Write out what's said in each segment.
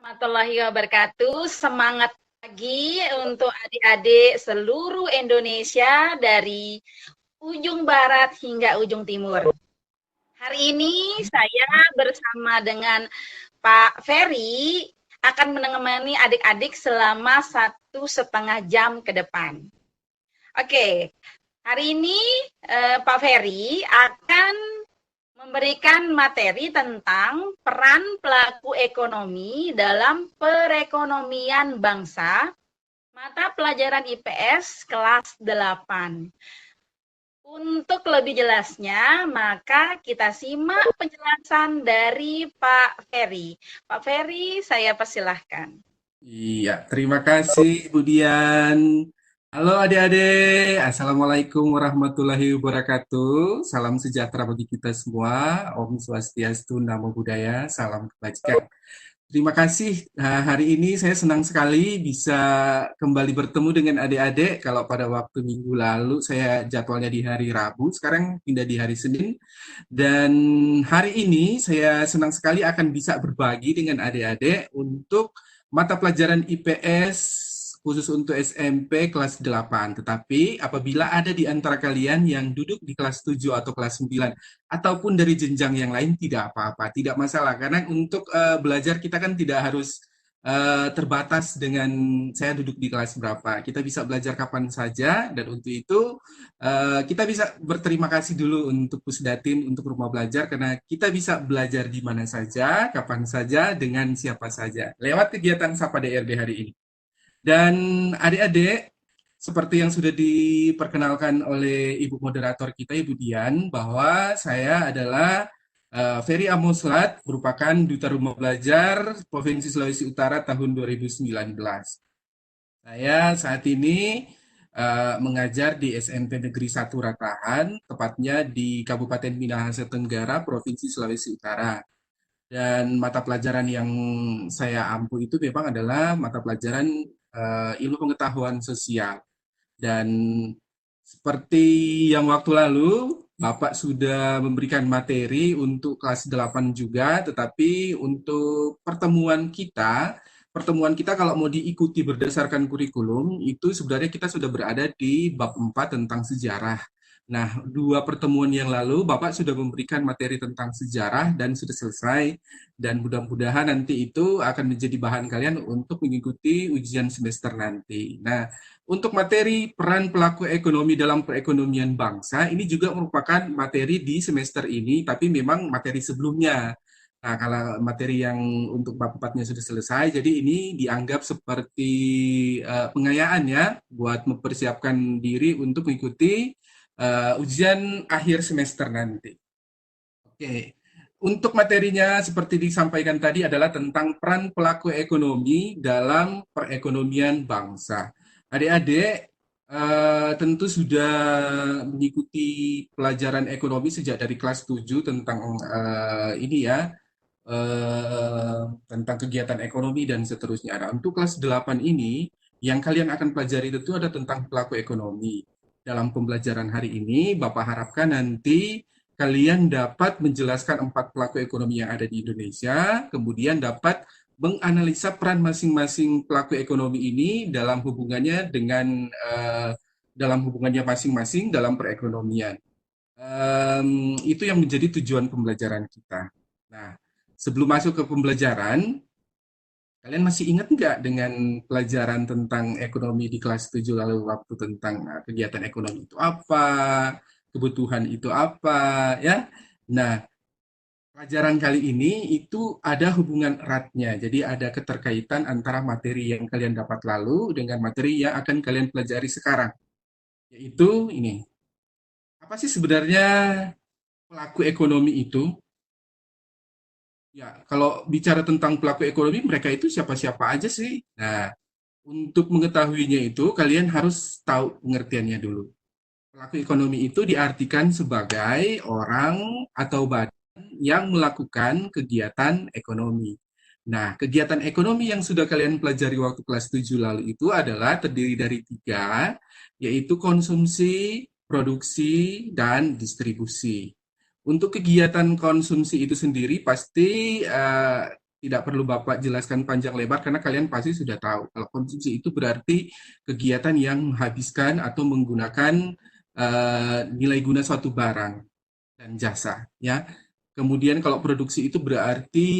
Warahmatullahi wabarakatuh. Semangat pagi untuk adik-adik seluruh Indonesia dari ujung barat hingga ujung timur. Hari ini saya bersama dengan Pak Ferry akan menemani adik-adik selama 1,5 jam ke depan. Oke, hari ini Pak Ferry akan memberikan materi tentang peran pelaku ekonomi dalam perekonomian bangsa, mata pelajaran IPS kelas 8. Untuk lebih jelasnya, maka kita simak penjelasan dari Pak Ferry. Pak Ferry, saya persilahkan. Iya, terima kasih Bu Dian. Halo adik-adik, Assalamualaikum warahmatullahi wabarakatuh. Salam sejahtera bagi kita semua. Om Swastiastu, Namo Buddhaya, salam kebajikan. Terima kasih. Hari ini saya senang sekali bisa kembali bertemu dengan adik-adik. Kalau pada waktu minggu lalu saya jadwalnya di hari Rabu, sekarang pindah di hari Senin. Dan hari ini saya senang sekali akan bisa berbagi dengan adik-adik untuk mata pelajaran IPS khusus untuk SMP kelas 8. Tetapi apabila ada di antara kalian yang duduk di kelas 7 atau kelas 9 ataupun dari jenjang yang lain tidak apa-apa, tidak masalah karena untuk belajar kita kan tidak harus terbatas dengan saya duduk di kelas berapa. Kita bisa belajar kapan saja dan untuk itu kita bisa berterima kasih dulu untuk Pusdatin, untuk rumah belajar, karena kita bisa belajar di mana saja, kapan saja, dengan siapa saja, lewat kegiatan Sapa DRD hari ini. Dan adik-adik, seperti yang sudah diperkenalkan oleh Ibu Moderator kita, Ibu Dian, bahwa saya adalah Ferry Amoslat, merupakan Duta Rumah Belajar Provinsi Sulawesi Utara tahun 2019. Saya saat ini mengajar di SMP Negeri 1 Ratahan, tepatnya di Kabupaten Minahasa Tenggara, Provinsi Sulawesi Utara. Dan mata pelajaran yang saya ampu itu memang adalah mata pelajaran ilmu pengetahuan sosial. Dan seperti yang waktu lalu, Bapak sudah memberikan materi untuk kelas 8 juga, tetapi untuk pertemuan kita kalau mau diikuti berdasarkan kurikulum, itu sebenarnya kita sudah berada di bab 4 tentang sejarah. Nah, 2 pertemuan yang lalu Bapak sudah memberikan materi tentang sejarah dan sudah selesai, dan mudah-mudahan nanti itu akan menjadi bahan kalian untuk mengikuti ujian semester nanti. Nah, untuk materi peran pelaku ekonomi dalam perekonomian bangsa, ini juga merupakan materi di semester ini, tapi memang materi sebelumnya. Nah, kalau materi yang untuk bab 4-nya sudah selesai, jadi ini dianggap seperti pengayaan ya, buat mempersiapkan diri untuk mengikuti ujian akhir semester nanti. Oke, untuk materinya seperti disampaikan tadi adalah tentang peran pelaku ekonomi dalam perekonomian bangsa. Adik-adik tentu sudah mengikuti pelajaran ekonomi sejak dari kelas 7 tentang ini ya, tentang kegiatan ekonomi dan seterusnya. Nah, untuk kelas 8 ini, yang kalian akan pelajari itu ada tentang pelaku ekonomi. Dalam pembelajaran hari ini, Bapak harapkan nanti kalian dapat menjelaskan 4 pelaku ekonomi yang ada di Indonesia, kemudian dapat menganalisa peran masing-masing pelaku ekonomi ini dalam hubungannya masing-masing dalam perekonomian. Itu yang menjadi tujuan pembelajaran kita. Nah, sebelum masuk ke pembelajaran, kalian masih ingat nggak dengan pelajaran tentang ekonomi di kelas 7 lalu, waktu tentang kegiatan ekonomi itu apa, kebutuhan itu apa, ya? Nah, pelajaran kali ini itu ada hubungan eratnya. Jadi ada keterkaitan antara materi yang kalian dapat lalu dengan materi yang akan kalian pelajari sekarang. Yaitu ini, apa sih sebenarnya pelaku ekonomi itu? Ya, kalau bicara tentang pelaku ekonomi, mereka itu siapa-siapa aja sih? Nah, untuk mengetahuinya itu, kalian harus tahu pengertiannya dulu. Pelaku ekonomi itu diartikan sebagai orang atau badan yang melakukan kegiatan ekonomi. Nah, kegiatan ekonomi yang sudah kalian pelajari waktu kelas 7 lalu itu adalah terdiri dari 3, yaitu konsumsi, produksi, dan distribusi. Untuk kegiatan konsumsi itu sendiri pasti tidak perlu Bapak jelaskan panjang lebar karena kalian pasti sudah tahu. Kalau konsumsi itu berarti kegiatan yang menghabiskan atau menggunakan nilai guna suatu barang dan jasa, ya. Kemudian kalau produksi itu berarti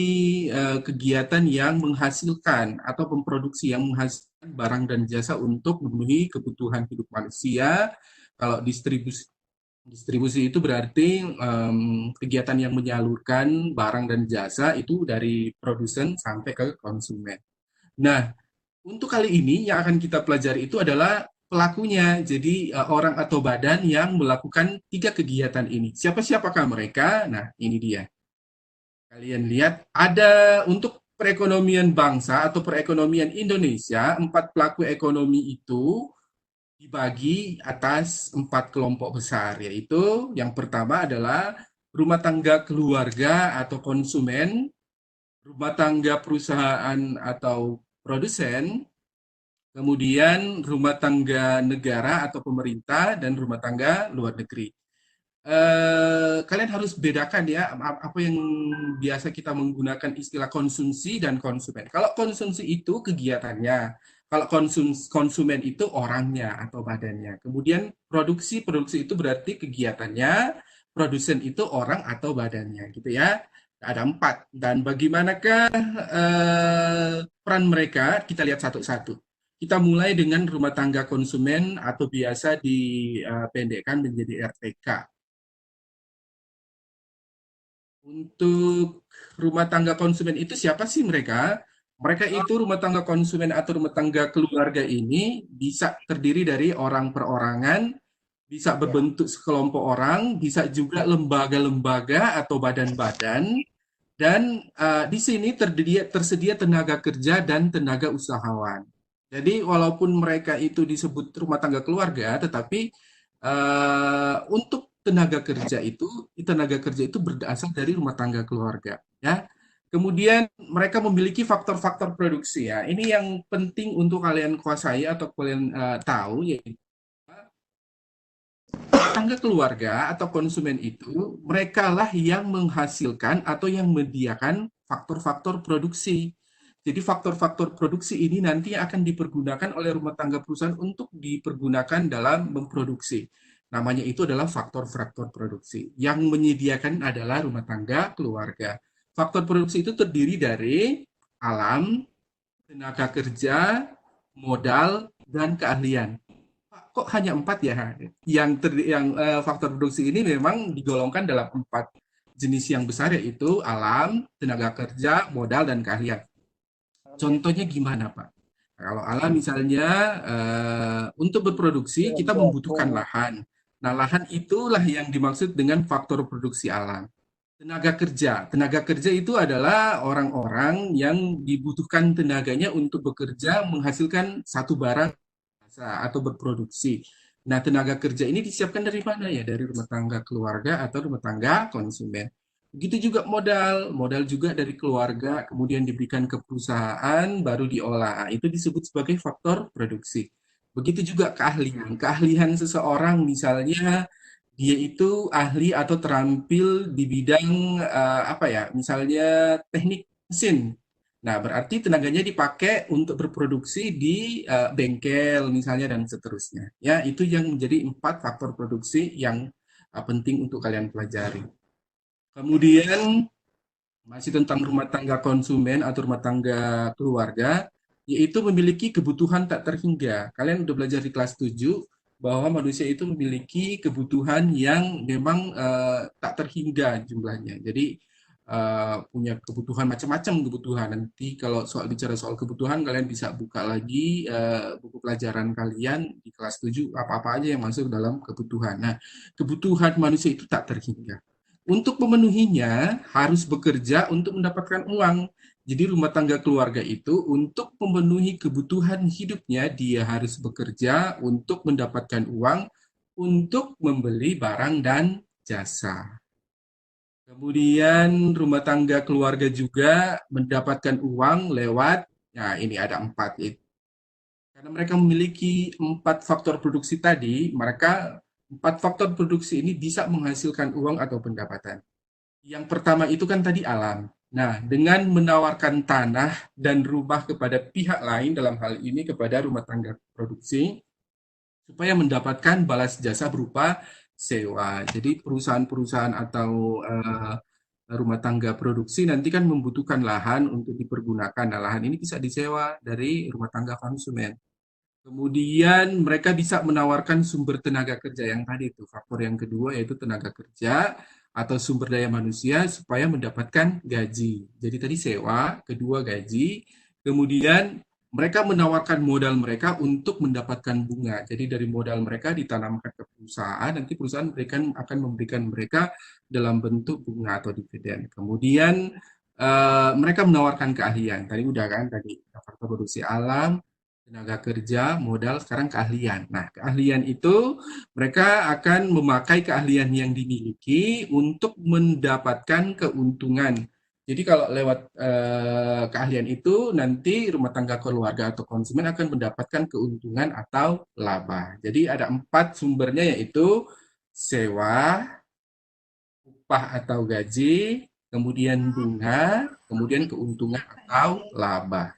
kegiatan yang menghasilkan atau memproduksi yang menghasilkan barang dan jasa untuk memenuhi kebutuhan hidup manusia. Kalau distribusi itu berarti kegiatan yang menyalurkan barang dan jasa itu dari produsen sampai ke konsumen. Nah, untuk kali ini yang akan kita pelajari itu adalah pelakunya. Jadi orang atau badan yang melakukan tiga kegiatan ini. Siapa-siapakah mereka? Nah, ini dia. Kalian lihat ada untuk perekonomian bangsa atau perekonomian Indonesia, empat pelaku ekonomi itu dibagi atas empat kelompok besar, yaitu yang pertama adalah rumah tangga keluarga atau konsumen, rumah tangga perusahaan atau produsen, kemudian rumah tangga negara atau pemerintah, dan rumah tangga luar negeri. Kalian harus bedakan ya apa yang biasa kita menggunakan istilah konsumsi dan konsumen. Kalau konsumsi itu kegiatannya, kalau konsumen itu orangnya atau badannya. Kemudian produksi itu berarti kegiatannya, produsen itu orang atau badannya, gitu ya. Ada empat. Dan bagaimanakah peran mereka? Kita lihat satu-satu. Kita mulai dengan rumah tangga konsumen atau biasa dipendekkan menjadi RTK. Untuk rumah tangga konsumen itu siapa sih mereka? Mereka itu rumah tangga konsumen atau rumah tangga keluarga ini bisa terdiri dari orang perorangan, bisa berbentuk sekelompok orang, bisa juga lembaga-lembaga atau badan-badan, dan di sini tersedia tenaga kerja dan tenaga usahawan. Jadi walaupun mereka itu disebut rumah tangga keluarga, tetapi untuk tenaga kerja itu berasal dari rumah tangga keluarga, ya. Kemudian mereka memiliki faktor-faktor produksi, ya. Ini yang penting untuk kalian kuasai atau kalian tahu, yaitu tangga keluarga atau konsumen itu mereka lah yang menghasilkan atau yang mediakan faktor-faktor produksi. Jadi faktor-faktor produksi ini nanti akan dipergunakan oleh rumah tangga perusahaan untuk dipergunakan dalam memproduksi. Namanya itu adalah faktor-faktor produksi. Yang menyediakan adalah rumah tangga keluarga. Faktor produksi itu terdiri dari alam, tenaga kerja, modal, dan keahlian. Kok hanya empat ya? Yang faktor produksi ini memang digolongkan dalam empat jenis yang besar, yaitu alam, tenaga kerja, modal, dan keahlian. Contohnya gimana, Pak? Kalau alam misalnya untuk berproduksi kita membutuhkan lahan. Nah, lahan itulah yang dimaksud dengan faktor produksi alam. Tenaga kerja itu adalah orang-orang yang dibutuhkan tenaganya untuk bekerja menghasilkan satu barang atau berproduksi. Nah, tenaga kerja ini disiapkan dari mana ya? Dari rumah tangga keluarga atau rumah tangga konsumen. Begitu juga modal juga dari keluarga, kemudian diberikan ke perusahaan, baru diolah. Nah, itu disebut sebagai faktor produksi. Begitu juga keahlian. Keahlian seseorang misalnya dia itu ahli atau terampil di bidang apa ya? Misalnya teknik mesin. Nah, berarti tenaganya dipakai untuk berproduksi di bengkel misalnya dan seterusnya. Ya, itu yang menjadi empat faktor produksi yang penting untuk kalian pelajari. Kemudian masih tentang rumah tangga konsumen atau rumah tangga keluarga, yaitu memiliki kebutuhan tak terhingga. Kalian udah belajar di kelas 7 bahwa manusia itu memiliki kebutuhan yang memang tak terhingga jumlahnya. Jadi punya kebutuhan macam-macam kebutuhan. Nanti kalau bicara soal kebutuhan, kalian bisa buka lagi buku pelajaran kalian di kelas 7 apa-apa aja yang masuk dalam kebutuhan. Nah, kebutuhan manusia itu tak terhingga. Untuk memenuhinya harus bekerja untuk mendapatkan uang. Jadi rumah tangga keluarga itu untuk memenuhi kebutuhan hidupnya dia harus bekerja untuk mendapatkan uang untuk membeli barang dan jasa. Kemudian rumah tangga keluarga juga mendapatkan uang lewat, nah ini ada empat itu. Karena mereka memiliki empat faktor produksi tadi, empat faktor produksi ini bisa menghasilkan uang atau pendapatan. Yang pertama itu kan tadi alam. Nah, dengan menawarkan tanah dan rumah kepada pihak lain, dalam hal ini kepada rumah tangga produksi, supaya mendapatkan balas jasa berupa sewa. Jadi perusahaan-perusahaan atau rumah tangga produksi nanti kan membutuhkan lahan untuk dipergunakan. Nah, lahan ini bisa disewa dari rumah tangga konsumen. Kemudian mereka bisa menawarkan sumber tenaga kerja yang tadi itu. Faktor yang kedua yaitu tenaga kerja atau sumber daya manusia supaya mendapatkan gaji. Jadi tadi sewa, kedua gaji, kemudian mereka menawarkan modal mereka untuk mendapatkan bunga. Jadi dari modal mereka ditanamkan ke perusahaan, nanti perusahaan akan memberikan mereka dalam bentuk bunga atau dividen. Kemudian mereka menawarkan keahlian. Tadi udah kan, tadi faktor produksi alam, tenaga kerja, modal, sekarang keahlian. Nah, keahlian itu mereka akan memakai keahlian yang dimiliki untuk mendapatkan keuntungan. Jadi kalau lewat keahlian itu nanti rumah tangga keluarga atau konsumen akan mendapatkan keuntungan atau laba. Jadi ada 4 sumbernya yaitu sewa, upah atau gaji, kemudian bunga, kemudian keuntungan atau laba.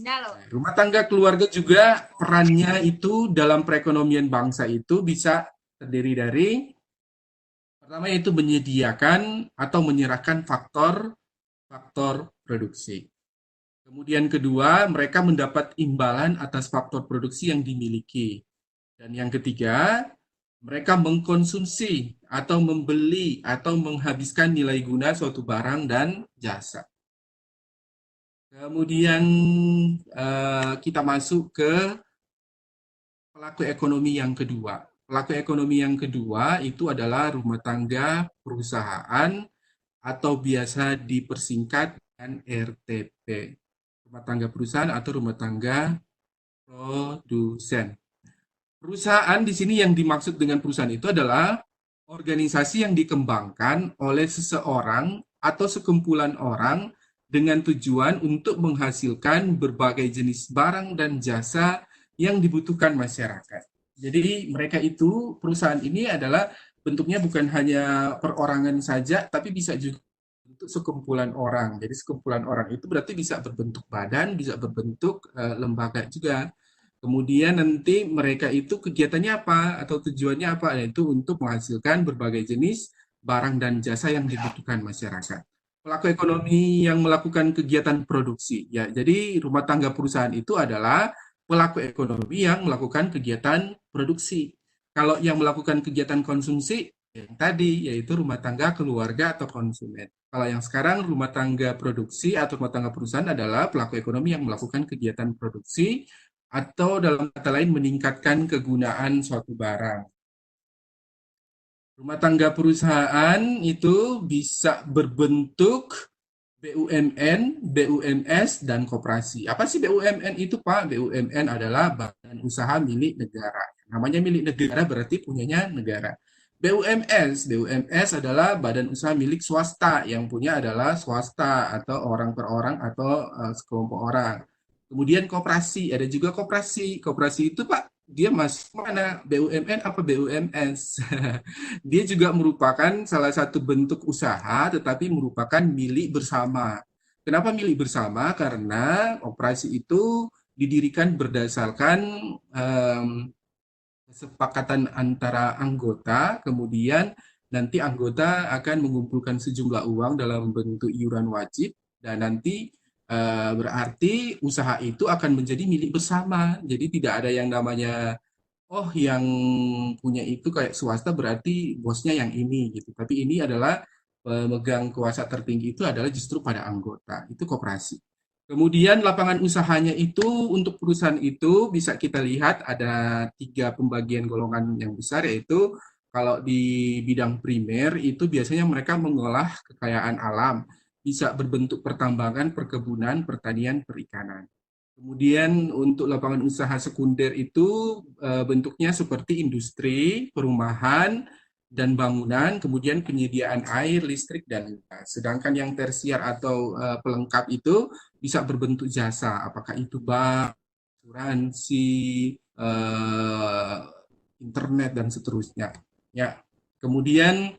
Nah, rumah tangga keluarga juga perannya itu dalam perekonomian bangsa itu bisa terdiri dari pertama yaitu menyediakan atau menyerahkan faktor produksi. Kemudian kedua, mereka mendapat imbalan atas faktor produksi yang dimiliki. Dan yang ketiga, mereka mengkonsumsi atau membeli atau menghabiskan nilai guna suatu barang dan jasa. Kemudian kita masuk ke pelaku ekonomi yang kedua. Pelaku ekonomi yang kedua itu adalah rumah tangga perusahaan atau biasa dipersingkat dengan RTP. Rumah tangga perusahaan atau rumah tangga produsen. Perusahaan di sini yang dimaksud dengan perusahaan itu adalah organisasi yang dikembangkan oleh seseorang atau sekumpulan orang dengan tujuan untuk menghasilkan berbagai jenis barang dan jasa yang dibutuhkan masyarakat. Jadi mereka itu, perusahaan ini adalah bentuknya bukan hanya perorangan saja, tapi bisa juga untuk sekumpulan orang. Jadi sekumpulan orang itu berarti bisa berbentuk badan, bisa berbentuk lembaga juga. Kemudian nanti mereka itu kegiatannya apa atau tujuannya apa? Yaitu untuk menghasilkan berbagai jenis barang dan jasa yang dibutuhkan masyarakat. Pelaku ekonomi yang melakukan kegiatan produksi. Ya, jadi rumah tangga perusahaan itu adalah pelaku ekonomi yang melakukan kegiatan produksi. Kalau yang melakukan kegiatan konsumsi, yang tadi yaitu rumah tangga keluarga atau konsumen. Kalau yang sekarang rumah tangga produksi atau rumah tangga perusahaan adalah pelaku ekonomi yang melakukan kegiatan produksi atau dalam kata lain meningkatkan kegunaan suatu barang. Rumah tangga perusahaan itu bisa berbentuk BUMN, BUMS, dan koperasi. Apa sih BUMN itu, Pak? BUMN adalah badan usaha milik negara. Namanya milik negara berarti punyanya negara. BUMS adalah badan usaha milik swasta, yang punya adalah swasta atau orang per orang atau sekelompok orang. Kemudian koperasi, ada juga koperasi. Koperasi itu Pak, dia masuk mana? BUMN apa BUMS? Dia juga merupakan salah satu bentuk usaha, tetapi merupakan milik bersama. Kenapa milik bersama? Karena operasi itu didirikan berdasarkan kesepakatan antara anggota, kemudian nanti anggota akan mengumpulkan sejumlah uang dalam bentuk iuran wajib, dan nanti berarti usaha itu akan menjadi milik bersama. Jadi tidak ada yang namanya oh yang punya itu kayak swasta berarti bosnya yang ini gitu. Tapi ini adalah pemegang kuasa tertinggi itu adalah justru pada anggota. Itu koperasi. Kemudian lapangan usahanya itu untuk perusahaan itu bisa kita lihat ada 3 pembagian golongan yang besar, yaitu kalau di bidang primer itu biasanya mereka mengolah kekayaan alam, bisa berbentuk pertambangan, perkebunan, pertanian, perikanan. Kemudian untuk lapangan usaha sekunder itu bentuknya seperti industri, perumahan, dan bangunan, kemudian penyediaan air, listrik, dan gas. Sedangkan yang tersier atau pelengkap itu bisa berbentuk jasa, apakah itu bank, asuransi, eh, internet, dan seterusnya. Ya, kemudian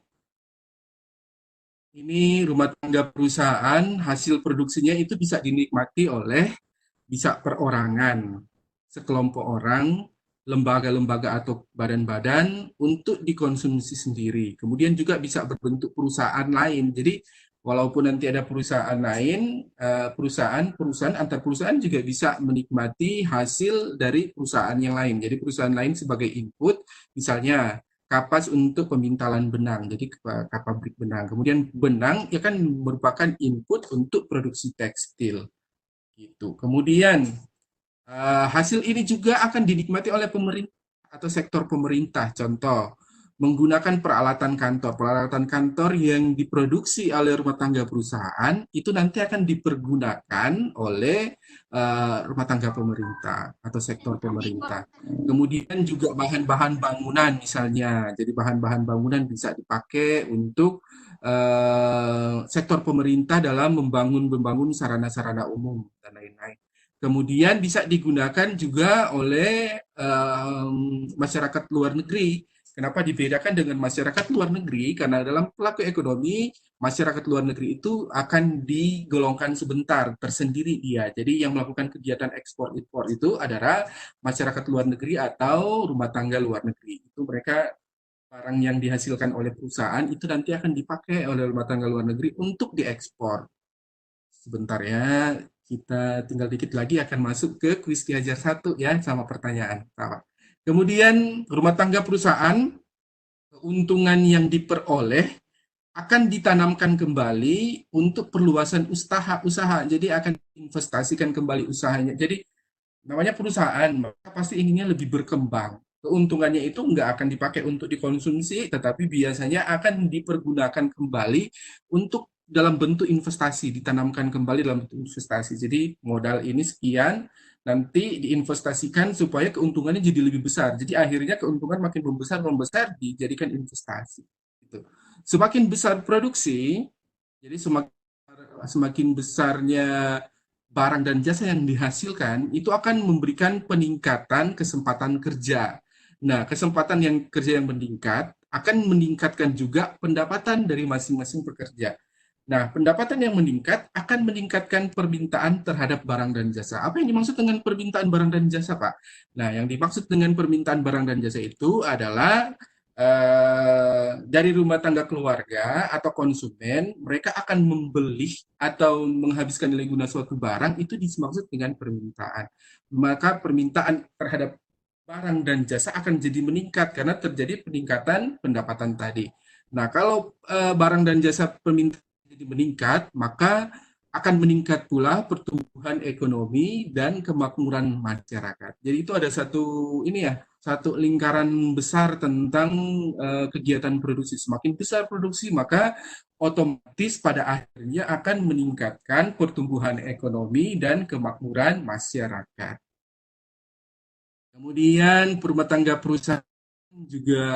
ini rumah tangga perusahaan, hasil produksinya itu bisa dinikmati oleh bisa perorangan, sekelompok orang, lembaga-lembaga atau badan-badan untuk dikonsumsi sendiri. Kemudian juga bisa berbentuk perusahaan lain. Jadi walaupun nanti ada perusahaan lain, perusahaan antar perusahaan juga bisa menikmati hasil dari perusahaan yang lain. Jadi perusahaan lain sebagai input, misalnya kapas untuk pemintalan benang, jadi pabrik benang. Kemudian benang ya kan merupakan input untuk produksi tekstil gitu. Kemudian hasil ini juga akan dinikmati oleh pemerintah atau sektor pemerintah. Contoh, menggunakan peralatan kantor. Peralatan kantor yang diproduksi oleh rumah tangga perusahaan itu nanti akan dipergunakan oleh rumah tangga pemerintah atau sektor pemerintah. Kemudian juga bahan-bahan bangunan misalnya. Jadi bahan-bahan bangunan bisa dipakai untuk sektor pemerintah dalam membangun sarana-sarana umum dan lain-lain. Kemudian bisa digunakan juga oleh masyarakat luar negeri. Kenapa dibedakan dengan masyarakat luar negeri? Karena dalam pelaku ekonomi, masyarakat luar negeri itu akan digolongkan sebentar, tersendiri dia. Jadi yang melakukan kegiatan ekspor-impor itu adalah masyarakat luar negeri atau rumah tangga luar negeri. Itu mereka barang yang dihasilkan oleh perusahaan itu nanti akan dipakai oleh rumah tangga luar negeri untuk diekspor. Sebentar ya, kita tinggal dikit lagi akan masuk ke kuis Ki-Hajar 1 ya, sama pertanyaan. Kemudian rumah tangga perusahaan, keuntungan yang diperoleh akan ditanamkan kembali untuk perluasan usaha. Jadi akan investasikan kembali usahanya. Jadi namanya perusahaan, maka pasti inginnya lebih berkembang. Keuntungannya itu nggak akan dipakai untuk dikonsumsi, tetapi biasanya akan dipergunakan kembali untuk dalam bentuk investasi, ditanamkan kembali dalam bentuk investasi. Jadi modal ini sekian, nanti diinvestasikan supaya keuntungannya jadi lebih besar. Jadi akhirnya keuntungan makin membesar dijadikan investasi. Gitu. Semakin besar produksi, jadi semakin besarnya barang dan jasa yang dihasilkan itu akan memberikan peningkatan kesempatan kerja. Nah, kesempatan yang kerja yang meningkat akan meningkatkan juga pendapatan dari masing-masing pekerja. Nah, pendapatan yang meningkat akan meningkatkan permintaan terhadap barang dan jasa. Apa yang dimaksud dengan permintaan barang dan jasa, Pak? Nah, yang dimaksud dengan permintaan barang dan jasa itu adalah dari rumah tangga keluarga atau konsumen, mereka akan membeli atau menghabiskan nilai guna suatu barang itu dimaksud dengan permintaan. Maka permintaan terhadap barang dan jasa akan jadi meningkat karena terjadi peningkatan pendapatan tadi. Nah, kalau barang dan jasa permintaan jadi meningkat, maka akan meningkat pula pertumbuhan ekonomi dan kemakmuran masyarakat. Jadi itu ada satu lingkaran besar tentang kegiatan produksi. Semakin besar produksi, maka otomatis pada akhirnya akan meningkatkan pertumbuhan ekonomi dan kemakmuran masyarakat. Kemudian rumah tangga perusahaan juga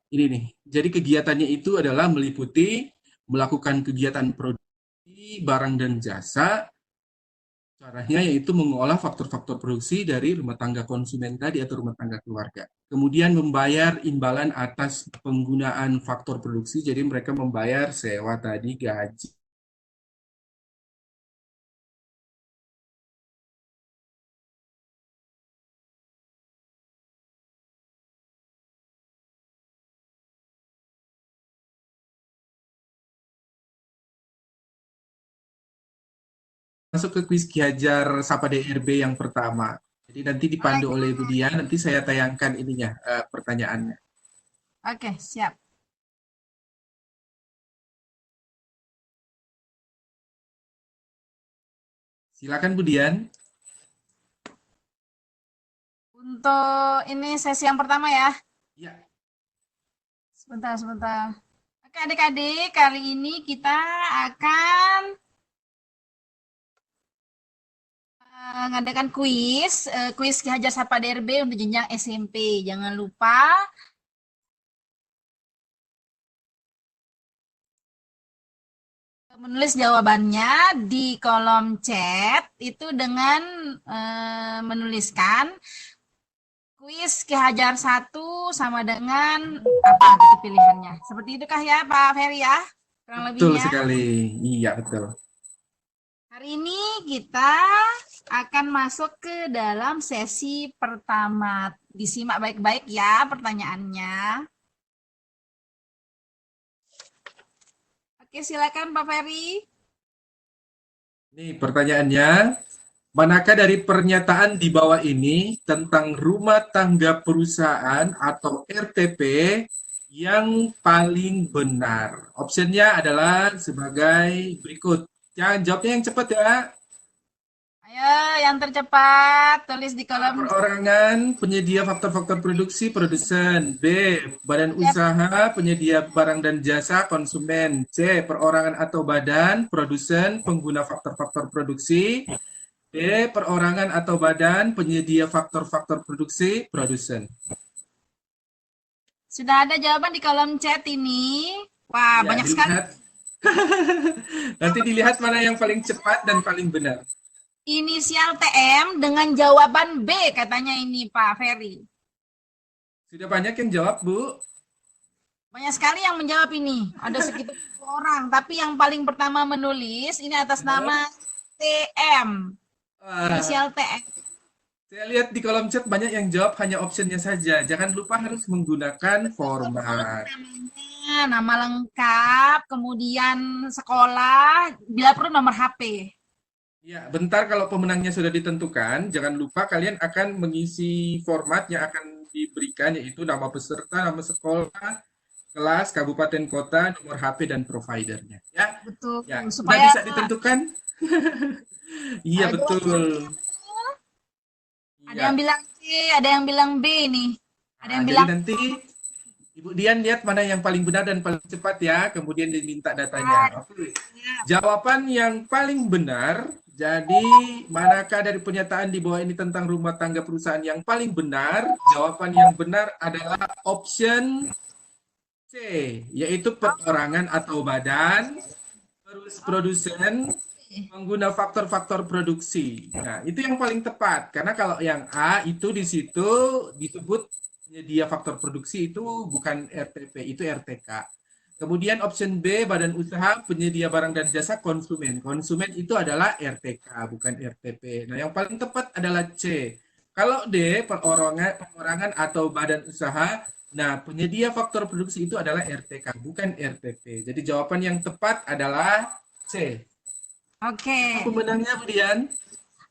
ini nih. Jadi kegiatannya itu adalah meliputi melakukan kegiatan produksi barang dan jasa. Caranya yaitu mengolah faktor-faktor produksi dari rumah tangga konsumen tadi atau rumah tangga keluarga. Kemudian membayar imbalan atas penggunaan faktor produksi, jadi mereka membayar sewa tadi, gaji. Masuk ke kuis Ki-Hajar Sapa DRB yang pertama. Jadi nanti dipandu oleh Ibu Dian, nanti saya tayangkan ininya pertanyaannya. Oke, siap. Silakan Bu Dian. Untuk ini sesi yang pertama ya. Ya. Sebentar. Oke, adik-adik, kali ini kita akan mengadakan kuis Ki-Hajar Sapa DRB untuk jenjang SMP. Jangan lupa menulis jawabannya di kolom chat itu dengan menuliskan kuis Ki-Hajar 1 sama dengan apa gitu pilihannya. Seperti itu kah ya Pak Ferry ya? kurang Betul lebihnya. sekali. Iya, betul. Hari ini kita akan masuk ke dalam sesi pertama. Disimak baik-baik ya pertanyaannya. Oke, silakan Pak Ferry. Nih pertanyaannya, manakah dari pernyataan di bawah ini tentang rumah tangga perusahaan atau RTP yang paling benar? Opsinya adalah sebagai berikut. Jangan jawabnya yang cepat ya. Ayo, yang tercepat tulis di kolom Perorangan, penyedia faktor-faktor produksi, produsen. B, badan chat. usaha, penyedia barang dan jasa, konsumen. C, perorangan atau badan, produsen, pengguna faktor-faktor produksi. D, perorangan atau badan, penyedia faktor-faktor produksi, produsen. Sudah ada jawaban di kolom chat ini. Wah, Ya, banyak sekali. dilihat. Nanti dilihat mana yang paling cepat dan paling benar. Inisial TM dengan jawaban B katanya ini Pak Ferry. Sudah banyak yang jawab, Bu. Banyak sekali yang menjawab ini. Ada sekitar 10 orang. Tapi yang paling pertama menulis ini atas nama TM. Wah, Inisial TM. saya lihat di kolom chat banyak yang jawab hanya optionnya saja. Jangan lupa harus menggunakan format. Namanya, nama lengkap, kemudian sekolah, bila perlu nomor HP. Ya, bentar kalau pemenangnya sudah ditentukan, jangan lupa kalian akan mengisi format yang akan diberikan, yaitu nama peserta, nama sekolah, kelas, kabupaten, kota, nomor HP, dan providernya. Ya, Betul. ya, sudah Supaya bisa ditentukan? Iya, betul. ada Iya. yang bilang C, ada yang bilang B nih. Ada yang Jadi bilang nanti Ibu Dian lihat mana yang paling benar dan paling cepat ya, kemudian diminta datanya. Oke. Jawaban yang paling benar, jadi manakah dari pernyataan di bawah ini tentang rumah tangga perusahaan yang paling benar? Jawaban yang benar adalah option C, yaitu perorangan atau badan, produsen, pengguna faktor-faktor produksi. Nah, itu yang paling tepat. Karena kalau yang A itu di situ disebut penyedia faktor produksi itu bukan RTP, itu RTK. Kemudian option B, badan usaha penyedia barang dan jasa konsumen. Konsumen itu adalah RTK, bukan RTP. Nah, yang paling tepat adalah C. Kalau D, perorangan atau badan usaha, nah penyedia faktor produksi itu adalah RTK, bukan RTP. Jadi jawaban yang tepat adalah C. Oke. Pemenangnya, Bu Dian?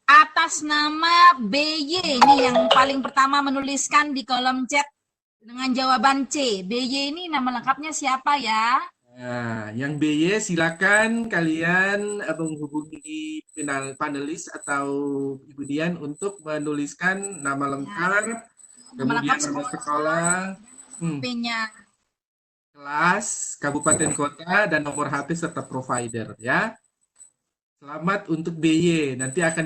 Atas nama BY ini yang paling pertama menuliskan di kolom chat dengan jawaban C. BY ini nama lengkapnya siapa ya? Nah, yang BY silakan kalian menghubungi panelis atau Ibu Dian untuk menuliskan nama lengkap, kemudian nama sekolah, HP-nya. kelas, kabupaten kota, dan nomor HP serta provider ya. Selamat untuk BY, nanti akan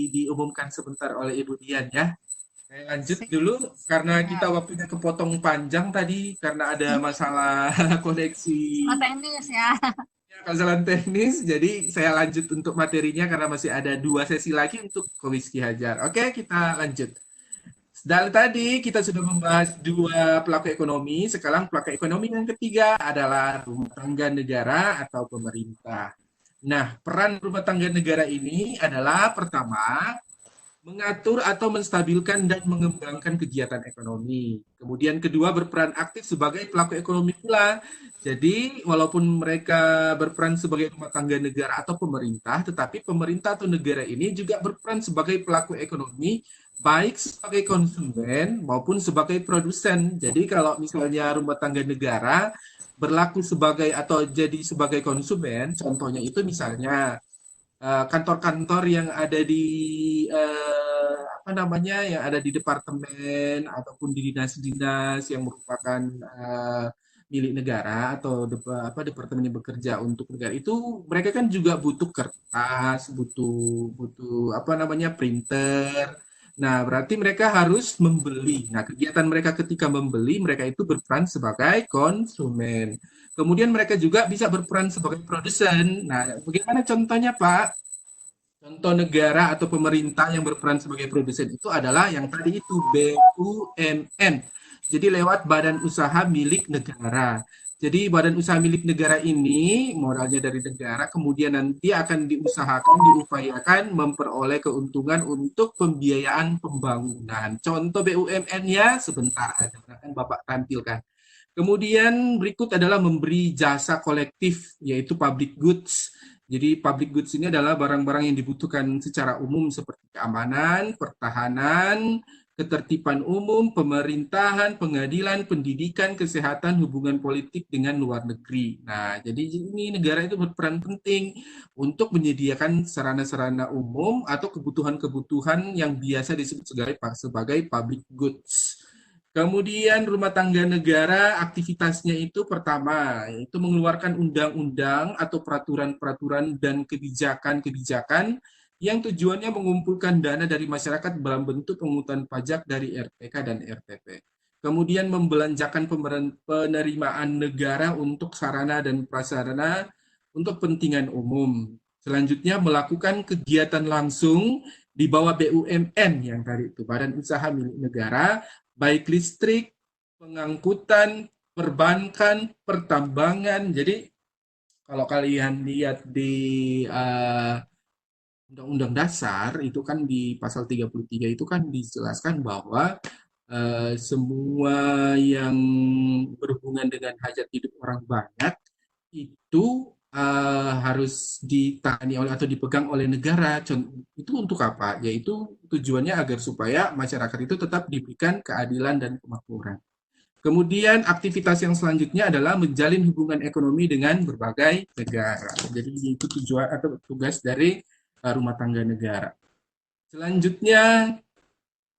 diumumkan sebentar oleh Ibu Dian ya. Saya lanjut dulu karena kita waktunya kepotong panjang tadi karena ada masalah koneksi. Teknis ya. Masalah teknis, jadi saya lanjut untuk materinya karena masih ada 2 sesi lagi untuk Quiz Ki Hajar. Oke, kita lanjut. Dari tadi kita sudah membahas 2 pelaku ekonomi, sekarang pelaku ekonomi yang ketiga adalah rumah tangga negara atau pemerintah. Nah, peran rumah tangga negara ini adalah pertama, mengatur atau menstabilkan dan mengembangkan kegiatan ekonomi. Kemudian kedua, berperan aktif sebagai pelaku ekonomi pula. Jadi, walaupun mereka berperan sebagai rumah tangga negara atau pemerintah, tetapi pemerintah atau negara ini juga berperan sebagai pelaku ekonomi, baik sebagai konsumen maupun sebagai produsen. Jadi, kalau misalnya rumah tangga negara berlaku sebagai atau jadi sebagai konsumen, contohnya itu misalnya kantor-kantor yang ada di apa namanya yang ada di departemen ataupun di dinas-dinas yang merupakan milik negara atau departemen yang bekerja untuk negara itu mereka kan juga butuh kertas, butuh apa namanya printer. Nah, berarti mereka harus membeli. Nah, kegiatan mereka ketika membeli, mereka itu berperan sebagai konsumen. Kemudian mereka juga bisa berperan sebagai produsen. Nah, bagaimana contohnya, Pak? Contoh negara atau pemerintah yang berperan sebagai produsen itu adalah yang tadi itu BUMN. Jadi lewat badan usaha milik negara. Jadi badan usaha milik negara ini modalnya dari negara, kemudian nanti akan diupayakan memperoleh keuntungan untuk pembiayaan pembangunan. Contoh BUMN-nya sebentar akan Bapak tampilkan. Kemudian berikut adalah memberi jasa kolektif, yaitu public goods. Jadi public goods ini adalah barang-barang yang dibutuhkan secara umum seperti keamanan, pertahanan, ketertiban umum, pemerintahan, pengadilan, pendidikan, kesehatan, hubungan politik dengan luar negeri. Nah, jadi ini negara itu berperan penting untuk menyediakan sarana-sarana umum atau kebutuhan-kebutuhan yang biasa disebut sebagai public goods. Kemudian rumah tangga negara aktivitasnya itu pertama, yaitu mengeluarkan undang-undang atau peraturan-peraturan dan kebijakan-kebijakan yang tujuannya mengumpulkan dana dari masyarakat dalam bentuk pungutan pajak dari RPK dan RTP. Kemudian membelanjakan penerimaan negara untuk sarana dan prasarana untuk kepentingan umum. Selanjutnya melakukan kegiatan langsung di bawah BUMN yang tadi itu, Badan Usaha Milik Negara, baik listrik, pengangkutan, perbankan, pertambangan. Jadi kalau kalian lihat di Undang-Undang Dasar itu kan di pasal 33 itu kan dijelaskan bahwa semua yang berhubungan dengan hajat hidup orang banyak itu harus ditangani oleh atau dipegang oleh negara. Itu untuk apa? Yaitu tujuannya agar supaya masyarakat itu tetap diberikan keadilan dan kemakmuran. Kemudian aktivitas yang selanjutnya adalah menjalin hubungan ekonomi dengan berbagai negara. Jadi itu tujuan atau tugas dari rumah tangga negara. Selanjutnya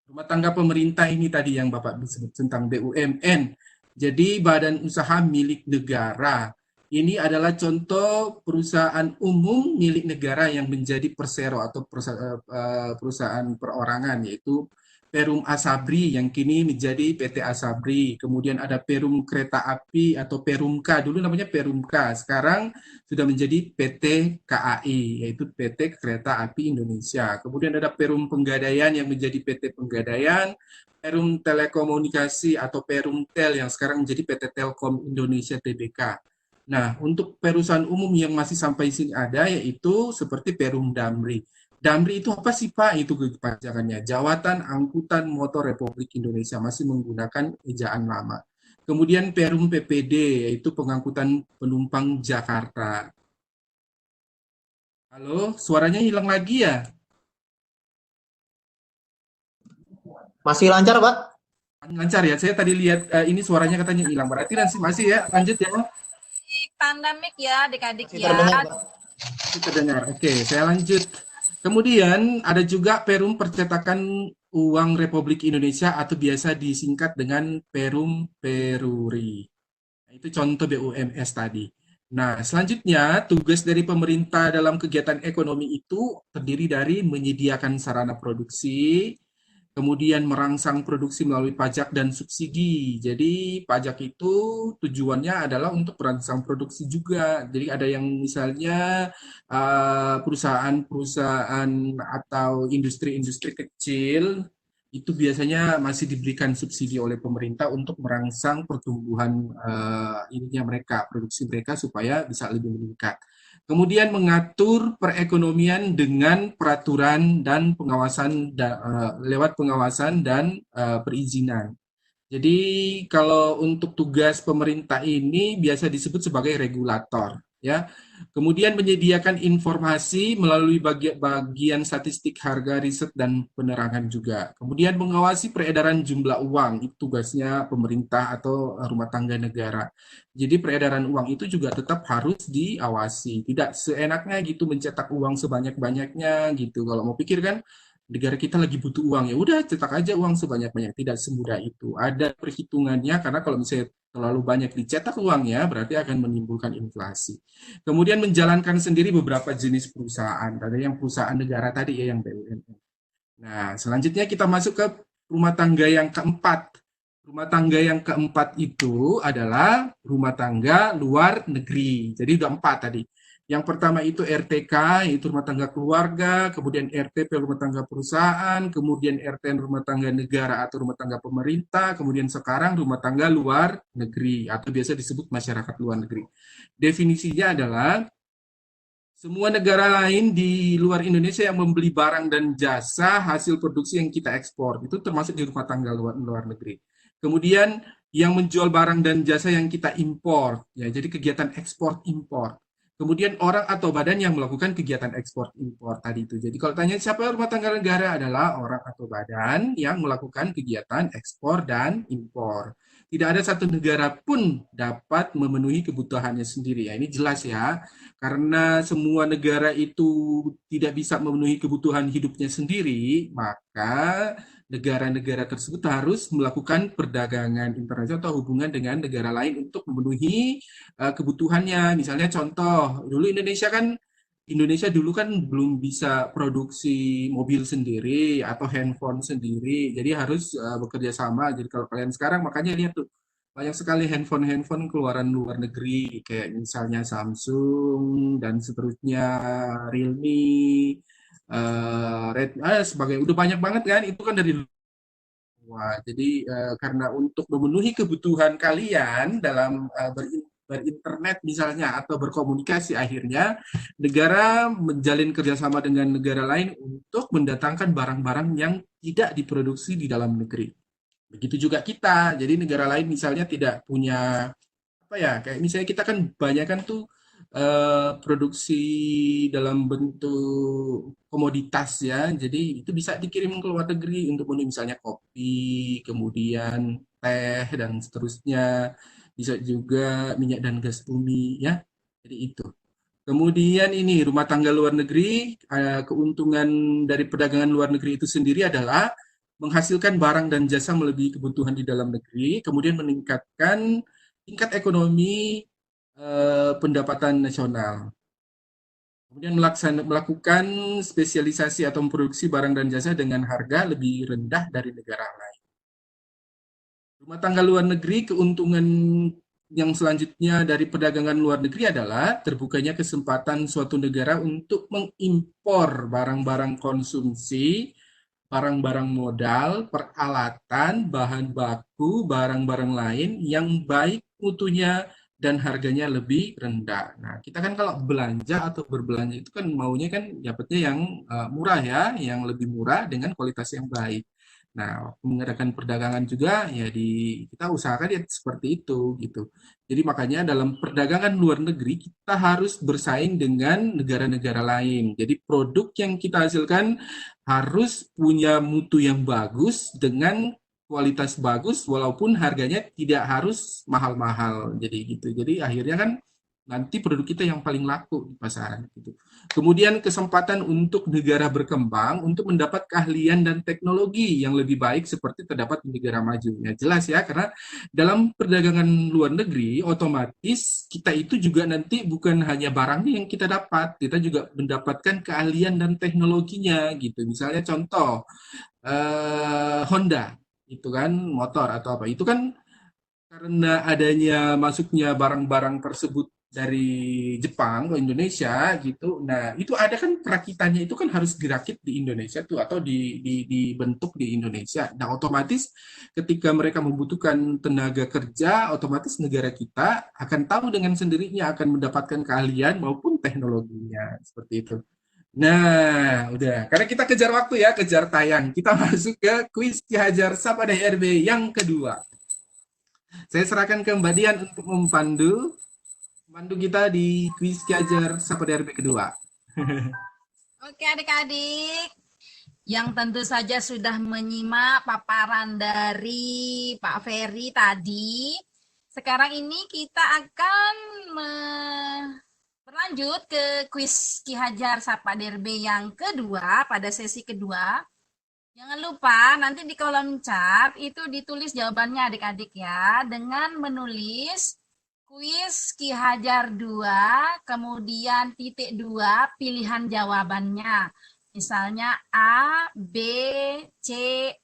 rumah tangga pemerintah ini tadi yang Bapak sebut tentang BUMN. Jadi badan usaha milik negara. Ini adalah contoh perusahaan umum milik negara yang menjadi persero atau perusahaan perorangan, yaitu Perum Asabri yang kini menjadi PT Asabri. Kemudian ada Perum Kereta Api atau Perumka, dulu namanya Perumka, sekarang sudah menjadi PT KAI, yaitu PT Kereta Api Indonesia. Kemudian ada Perum Penggadaian yang menjadi PT Penggadaian, Perum Telekomunikasi atau Perumtel yang sekarang menjadi PT Telkom Indonesia Tbk. Nah, untuk perusahaan umum yang masih sampai sini ada yaitu seperti Perum Damri. Damri itu apa sih Pak? Itu kepajakannya. Jawatan Angkutan Motor Republik Indonesia, masih menggunakan ejaan lama. Kemudian Perum PPD, yaitu pengangkutan penumpang Jakarta. Halo, suaranya hilang lagi ya? Masih lancar, Pak? Lancar ya, saya tadi lihat ini suaranya katanya hilang. Berarti masih ya, lanjut ya. Tanda mic ya adik-adik ya. Terdengar. Oke, saya lanjut. Kemudian ada juga Perum Percetakan Uang Republik Indonesia atau biasa disingkat dengan Perum Peruri. Itu contoh BUMS tadi. Nah, selanjutnya tugas dari pemerintah dalam kegiatan ekonomi itu terdiri dari menyediakan sarana produksi, kemudian merangsang produksi melalui pajak dan subsidi. Jadi pajak itu tujuannya adalah untuk merangsang produksi juga. Jadi ada yang misalnya perusahaan-perusahaan atau industri-industri kecil itu biasanya masih diberikan subsidi oleh pemerintah untuk merangsang pertumbuhan mereka, produksi mereka supaya bisa lebih meningkat. Kemudian mengatur perekonomian dengan peraturan dan pengawasan lewat pengawasan dan perizinan. Jadi kalau untuk tugas pemerintah ini biasa disebut sebagai regulator, ya. Kemudian menyediakan informasi melalui bagian statistik harga, riset, dan penerangan juga. Kemudian mengawasi peredaran jumlah uang, itu tugasnya pemerintah atau rumah tangga negara. Jadi peredaran uang itu juga tetap harus diawasi. Tidak seenaknya gitu mencetak uang sebanyak-banyaknya gitu. Kalau mau pikir kan, negara kita lagi butuh uang, ya udah cetak aja uang sebanyak-banyak. Tidak semudah itu. Ada perhitungannya, karena kalau misalnya terlalu banyak dicetak uangnya, berarti akan menimbulkan inflasi. Kemudian menjalankan sendiri beberapa jenis perusahaan. Ada yang perusahaan negara tadi ya, yang BUMN. Nah, selanjutnya kita masuk ke rumah tangga yang keempat. Rumah tangga yang keempat itu adalah rumah tangga luar negeri. Jadi udah 4 tadi. Yang pertama itu RTK, yaitu rumah tangga keluarga, kemudian RTP rumah tangga perusahaan, kemudian RTN rumah tangga negara atau rumah tangga pemerintah, kemudian sekarang rumah tangga luar negeri atau biasa disebut masyarakat luar negeri. Definisinya adalah semua negara lain di luar Indonesia yang membeli barang dan jasa hasil produksi yang kita ekspor, itu termasuk di rumah tangga luar negeri. Kemudian yang menjual barang dan jasa yang kita impor, ya, jadi kegiatan ekspor impor. Kemudian orang atau badan yang melakukan kegiatan ekspor impor tadi itu. Jadi kalau tanya siapa rumah tangga negara adalah orang atau badan yang melakukan kegiatan ekspor dan impor. Tidak ada satu negara pun dapat memenuhi kebutuhannya sendiri. Ya, ini jelas ya. Karena semua negara itu tidak bisa memenuhi kebutuhan hidupnya sendiri, maka negara-negara tersebut harus melakukan perdagangan internasional atau hubungan dengan negara lain untuk memenuhi kebutuhannya. Misalnya contoh, Indonesia dulu kan belum bisa produksi mobil sendiri atau handphone sendiri, jadi harus bekerja sama. Jadi kalau kalian sekarang makanya lihat tuh banyak sekali handphone keluaran luar negeri, kayak misalnya Samsung dan seterusnya, Realme, sebagai udah banyak banget kan, itu kan dari luar. Jadi karena untuk memenuhi kebutuhan kalian dalam berinternet misalnya atau berkomunikasi, akhirnya negara menjalin kerjasama dengan negara lain untuk mendatangkan barang-barang yang tidak diproduksi di dalam negeri. Begitu juga kita. Jadi negara lain misalnya tidak punya apa ya, kayak misalnya kita kan banyak kan tuh produksi dalam bentuk komoditas ya. Jadi itu bisa dikirim ke luar negeri untuk misalnya kopi, kemudian teh dan seterusnya. Bisa juga minyak dan gas bumi ya. Jadi itu. Kemudian ini rumah tangga luar negeri, keuntungan dari perdagangan luar negeri itu sendiri adalah menghasilkan barang dan jasa melebihi kebutuhan di dalam negeri, kemudian meningkatkan tingkat ekonomi pendapatan nasional. Kemudian melakukan spesialisasi atau memproduksi barang dan jasa dengan harga lebih rendah dari negara lain. Rumah tangga luar negeri, keuntungan yang selanjutnya dari perdagangan luar negeri adalah terbukanya kesempatan suatu negara untuk mengimpor barang-barang konsumsi, barang-barang modal, peralatan, bahan baku, barang-barang lain yang baik mutunya dan harganya lebih rendah. Nah, kita kan kalau belanja atau berbelanja itu kan maunya kan dapatnya yang murah ya, yang lebih murah dengan kualitas yang baik. Nah, waktu mengadakan perdagangan juga ya kita usahakan ya seperti itu gitu. Jadi makanya dalam perdagangan luar negeri kita harus bersaing dengan negara-negara lain. Jadi produk yang kita hasilkan harus punya mutu yang bagus dengan kualitas bagus walaupun harganya tidak harus mahal-mahal. Jadi gitu. Jadi akhirnya kan nanti produk kita yang paling laku di pasaran gitu. Kemudian kesempatan untuk negara berkembang untuk mendapat keahlian dan teknologi yang lebih baik seperti terdapat di negara maju. Ya jelas ya, karena dalam perdagangan luar negeri otomatis kita itu juga nanti bukan hanya barangnya yang kita dapat, kita juga mendapatkan keahlian dan teknologinya gitu. Misalnya contoh Honda itu kan motor atau apa itu kan karena adanya masuknya barang-barang tersebut dari Jepang ke Indonesia gitu. Nah, itu ada kan perakitannya itu kan harus dirakit di Indonesia tuh atau dibentuk di Indonesia. Nah, otomatis ketika mereka membutuhkan tenaga kerja, otomatis negara kita akan tahu dengan sendirinya akan mendapatkan keahlian maupun teknologinya seperti itu. Nah, udah. Karena kita kejar waktu ya, kejar tayang. Kita masuk ke kuis Ki Hajar Sapa DRB yang kedua. Saya serahkan ke Mbak Dian untuk memandu kita di kuis Ki Hajar Sapa DRB kedua. Oke adik-adik, yang tentu saja sudah menyimak paparan dari Pak Ferry tadi. Sekarang ini kita akan berlanjut ke kuis Ki Hajar Sapa DRB yang kedua pada sesi kedua. Jangan lupa nanti di kolom chat itu ditulis jawabannya adik-adik ya, dengan menulis kuis Ki Hajar 2, kemudian titik 2 pilihan jawabannya. Misalnya A, B, C,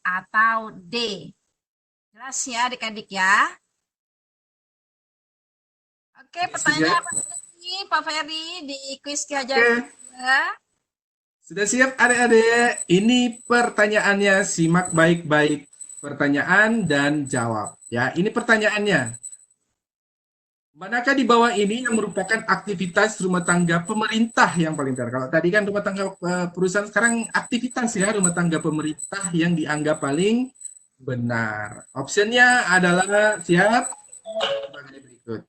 atau D. Jelas ya adik-adik ya? Oke, pertanyaan apa lagi? nih Pak Ferry di kuis Ki Hajar Oke, kedua. sudah siap adik-adik? Ini pertanyaannya, simak baik-baik pertanyaan dan jawab. Ya, ini pertanyaannya. Manakah di bawah ini yang merupakan aktivitas rumah tangga pemerintah yang paling besar? Kalau tadi kan rumah tangga perusahaan, sekarang aktivitas ya rumah tangga pemerintah yang dianggap paling benar. Optionnya adalah siap sebagai berikut.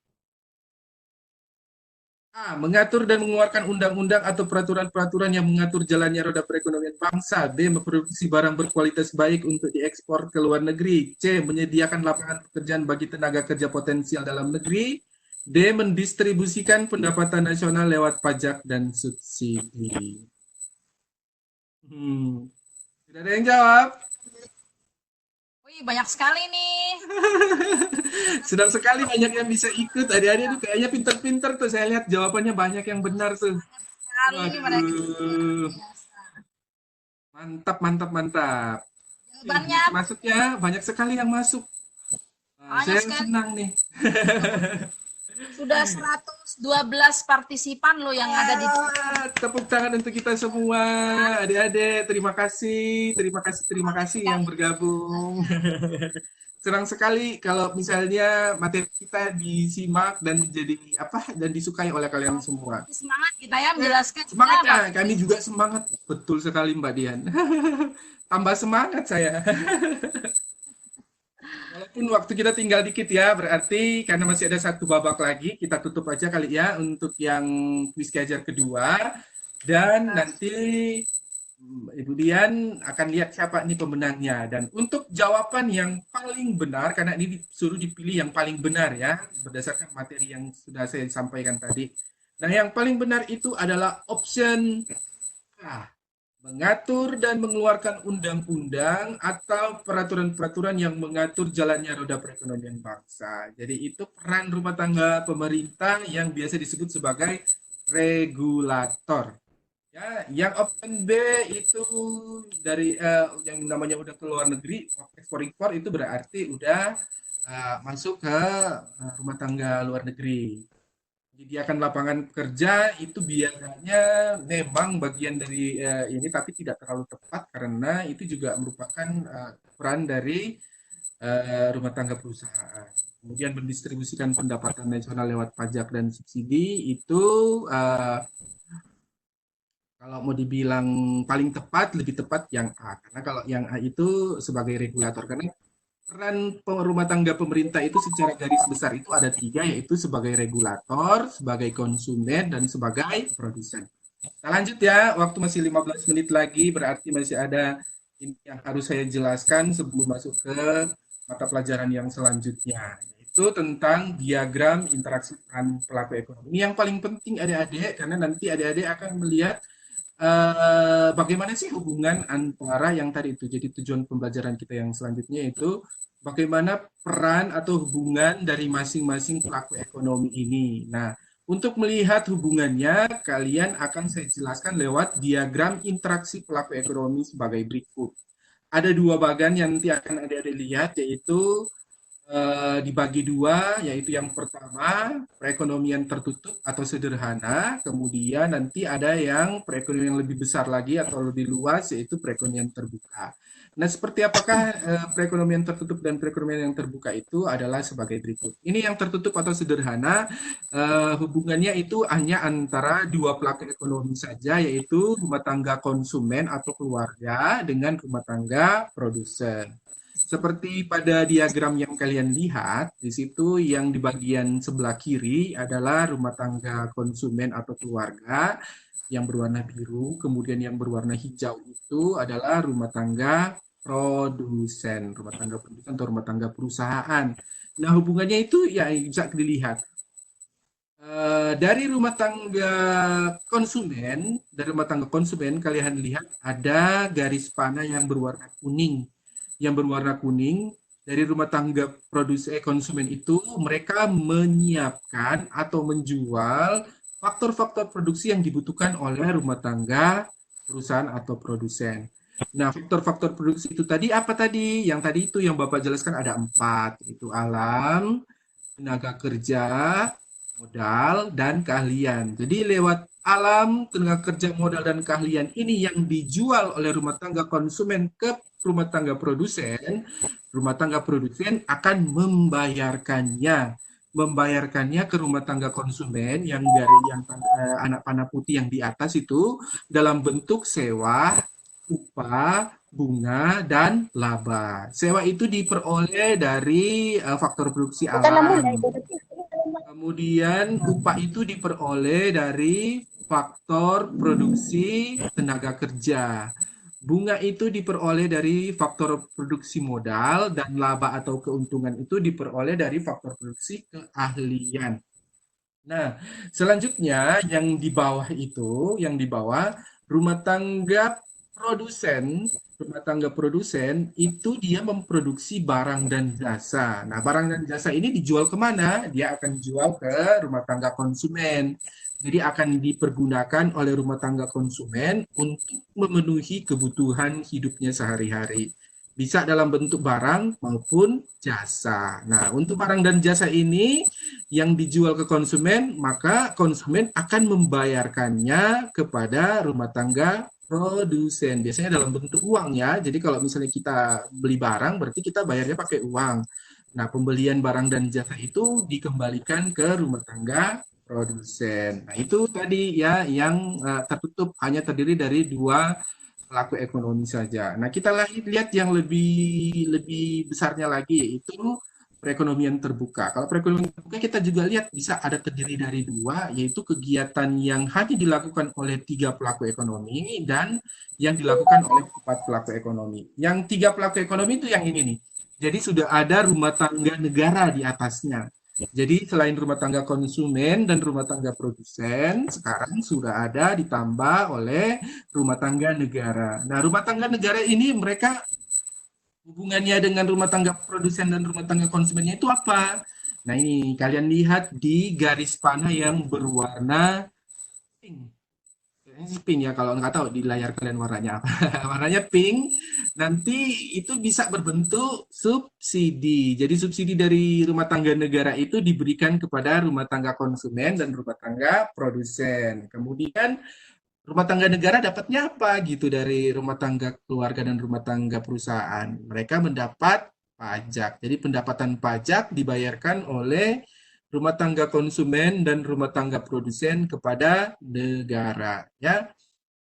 A. Mengatur dan mengeluarkan undang-undang atau peraturan-peraturan yang mengatur jalannya roda perekonomian bangsa. B. Memproduksi barang berkualitas baik untuk diekspor ke luar negeri. C. Menyediakan lapangan pekerjaan bagi tenaga kerja potensial dalam negeri. D. Mendistribusikan pendapatan nasional lewat pajak dan subsidi. Tidak ada yang jawab? Wih, banyak sekali nih. Senang sekali banyak yang bisa ikut. Adik-adik itu kayaknya pinter-pinter tuh. Saya lihat jawabannya banyak yang benar tuh. Sekali nih mereka. Waduh, mantap, mantap, mantap. Jawabannya Masuk ya, banyak sekali yang masuk. Nah, banyak saya sekali. senang nih. Sudah 112 partisipan loh yang ada di Tepuk tangan untuk kita semua, adik-adik. Terima kasih yang bergabung. Senang sekali kalau misalnya materi kita disimak dan jadi dan disukai oleh kalian semua. semangat kita ya menjelaskan. Semangat kita, ya, kami juga semangat. Betul sekali Mbak Dian. Tambah semangat saya. Walaupun waktu kita tinggal dikit ya, berarti karena masih ada satu babak lagi, kita tutup aja kali ya untuk yang kuis Ki Hajar kedua. Dan nanti Ibu Dian akan lihat siapa nih pemenangnya. Dan untuk jawaban yang paling benar, karena ini disuruh dipilih yang paling benar ya, berdasarkan materi yang sudah saya sampaikan tadi. Nah, yang paling benar itu adalah option A. Mengatur dan mengeluarkan undang-undang atau peraturan-peraturan yang mengatur jalannya roda perekonomian bangsa. Jadi itu peran rumah tangga pemerintah yang biasa disebut sebagai regulator. Ya, yang option B itu dari yang namanya udah ke luar negeri, ekspor impor itu berarti udah masuk ke rumah tangga luar negeri. Menyediakan lapangan kerja itu biasanya memang bagian dari ini, tapi tidak terlalu tepat karena itu juga merupakan peran dari rumah tangga perusahaan. Kemudian mendistribusikan pendapatan nasional lewat pajak dan subsidi itu kalau mau dibilang paling tepat, lebih tepat yang A. Karena kalau yang A itu sebagai regulator, karena peran rumah tangga pemerintah itu secara garis besar itu ada 3, yaitu sebagai regulator, sebagai konsumen, dan sebagai produsen. Kita lanjut ya, waktu masih 15 menit lagi, berarti masih ada ini yang harus saya jelaskan sebelum masuk ke mata pelajaran yang selanjutnya, yaitu tentang diagram interaksi peran pelaku ekonomi. Ini yang paling penting adik-adik, karena nanti adik-adik akan melihat bagaimana sih hubungan antara yang tadi itu. Jadi tujuan pembelajaran kita yang selanjutnya itu bagaimana peran atau hubungan dari masing-masing pelaku ekonomi ini. Nah, untuk melihat hubungannya, kalian akan saya jelaskan lewat diagram interaksi pelaku ekonomi sebagai berikut. Ada 2 bagan yang nanti akan adik-adik lihat, yaitu dibagi 2, yaitu yang pertama perekonomian tertutup atau sederhana, kemudian nanti ada yang perekonomian yang lebih besar lagi atau lebih luas, yaitu perekonomian terbuka. Nah, seperti apakah perekonomian tertutup dan perekonomian yang terbuka itu adalah sebagai berikut. Ini yang tertutup atau sederhana, hubungannya itu hanya antara 2 pelaku ekonomi saja, yaitu rumah tangga konsumen atau keluarga dengan rumah tangga produsen. Seperti pada diagram yang kalian lihat, di situ yang di bagian sebelah kiri adalah rumah tangga konsumen atau keluarga yang berwarna biru, kemudian yang berwarna hijau itu adalah rumah tangga produsen atau rumah tangga perusahaan. Nah, hubungannya itu ya bisa dilihat. Dari rumah tangga konsumen, kalian lihat ada garis panah yang berwarna kuning. Dari rumah tangga konsumen itu mereka menyiapkan atau menjual faktor-faktor produksi yang dibutuhkan oleh rumah tangga perusahaan atau produsen. Nah, faktor-faktor produksi itu tadi apa tadi? Yang tadi itu yang Bapak jelaskan ada 4, yaitu alam, tenaga kerja, modal dan keahlian. Jadi lewat alam, tenaga kerja, modal dan keahlian ini yang dijual oleh rumah tangga konsumen ke rumah tangga produsen akan membayarkannya ke rumah tangga konsumen yang dari anak panah putih yang di atas itu dalam bentuk sewa, upah, bunga, dan laba. Sewa itu diperoleh dari faktor produksi alam. Kemudian upah itu diperoleh dari faktor produksi tenaga kerja. Bunga itu diperoleh dari faktor produksi modal dan laba atau keuntungan itu diperoleh dari faktor produksi keahlian. Nah, selanjutnya yang di bawah rumah tangga produsen, itu dia memproduksi barang dan jasa. Nah, barang dan jasa ini dijual kemana? Dia akan jual ke rumah tangga konsumen. Jadi akan dipergunakan oleh rumah tangga konsumen untuk memenuhi kebutuhan hidupnya sehari-hari. Bisa dalam bentuk barang maupun jasa. Nah, untuk barang dan jasa ini yang dijual ke konsumen, maka konsumen akan membayarkannya kepada rumah tangga produsen. Biasanya dalam bentuk uang ya. Jadi kalau misalnya kita beli barang, berarti kita bayarnya pakai uang. Nah, pembelian barang dan jasa itu dikembalikan ke rumah tangga produsen. Nah, itu tadi ya yang tertutup hanya terdiri dari dua pelaku ekonomi saja. Nah, kita lihat yang lebih besarnya lagi, yaitu perekonomian terbuka. Kalau perekonomian terbuka kita juga lihat bisa ada terdiri dari dua, yaitu kegiatan yang hanya dilakukan oleh 3 pelaku ekonomi dan yang dilakukan oleh 4 pelaku ekonomi. Yang 3 pelaku ekonomi itu yang ini nih. Jadi sudah ada rumah tangga negara di atasnya. Jadi selain rumah tangga konsumen dan rumah tangga produsen, sekarang sudah ada ditambah oleh rumah tangga negara. Nah, rumah tangga negara ini mereka hubungannya dengan rumah tangga produsen dan rumah tangga konsumennya itu apa? Nah, ini kalian lihat di garis panah yang berwarna pink. Ini pink ya, kalau nggak tahu di layar kalian warnanya apa. Warnanya pink, nanti itu bisa berbentuk subsidi. Jadi subsidi dari rumah tangga negara itu diberikan kepada rumah tangga konsumen dan rumah tangga produsen. Kemudian rumah tangga negara dapatnya apa gitu dari rumah tangga keluarga dan rumah tangga perusahaan? Mereka mendapat pajak. Jadi pendapatan pajak dibayarkan oleh rumah tangga konsumen dan rumah tangga produsen kepada negara ya.